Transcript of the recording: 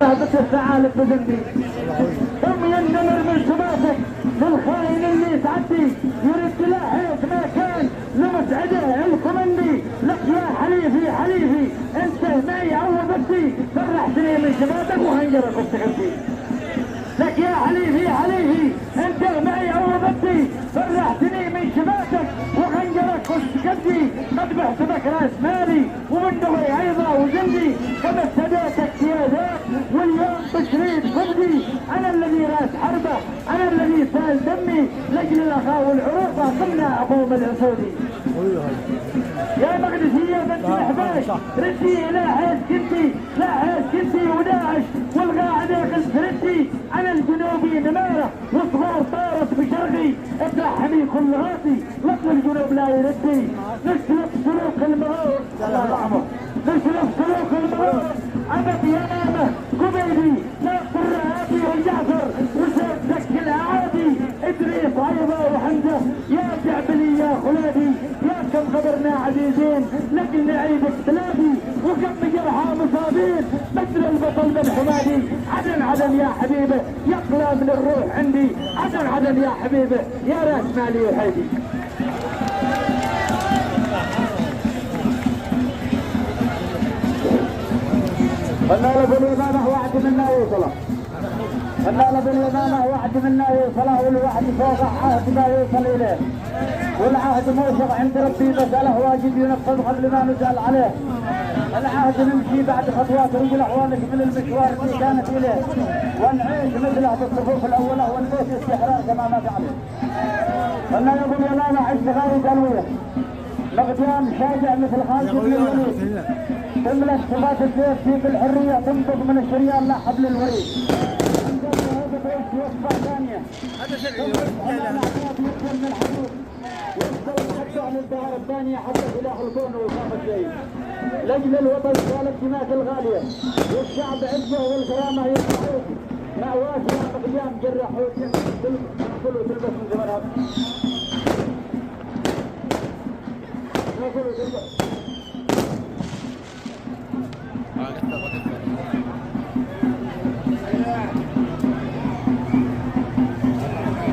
بس الثعالب بجنبي ثم ينجمر من شباكك للخاين اللي تعدي يرد له حيث ما كان لمسعده الكومندي. لك يا حليفي حليفي انت معي عوضتي فرحتني من شبابك وهنجرك وبتغدي. لك يا حليفي حليفي انت معي عوضتي فرحتني من شبابك وخنجرك وسكدي. قد بحسبك راس مالي ومن دغري ايضا وجندي كما استديتك سيادات واليوم بشريد فقدي. انا الذي راس حربه انا الذي سال دمي لاجل الاخاء والعروبه قمنا اقوم الاسودي. يا مقدسيه بنت الاحباش ردي الى حيث كنتي لا حيث كنتي وداعش والقاعده قلت ردي. انا الجنوبي نماره وصغار طارت بشرقي اترحمي كل غاطي لطل الجنوب لا يردي. نسلك سلوك المغور الله يرحمه نسلك سلوك المغور ابد يا مامه قبيلي لا قراتي والجعفر وسيبتك الاعادي ادريس عيضه وحمزه يا جعبلي يا خلادي يا كم خبرنا عزيزين لكن نعيدك بلادي وكم جرحى مصابين مثل البطل بن حمادي. عدن عدن يا حبيبه يقلى من الروح عندي عدن عدن يا حبيبه يا راس مالي وحيدي. قلنا بالإمامة وعد منا يوصله قلنا بالإمامة وعد منا يوصله والوعد فوق عهد ما يوصل إليه والعهد موثق عند ربي مسألة واجب ينفذ قبل ما نسأل عليه. العهد نمشي بعد خطوات رجل أحوالك من المشوار اللي كانت إليه ونعيش مثله بالصفوف الأولى ونبيت استحرار كما ما تعلم. قلنا يا ابو اليمامة عشت غاية قلوية مغديان شاجع مثل خالد بن الوليد تملك صفات السيف في الحرية تنبض من الشريان لا حبل الوريد. وصفة ثانية من الحدود ويستوي حتى عن الدهر الثانية حتى سلاح الكون وصافة الشيء لجل الوطن والابتمات الغالية والشعب عزه والكرامة يرفعوك مع واسع مقدام جرحوك كله تلبس من زمانات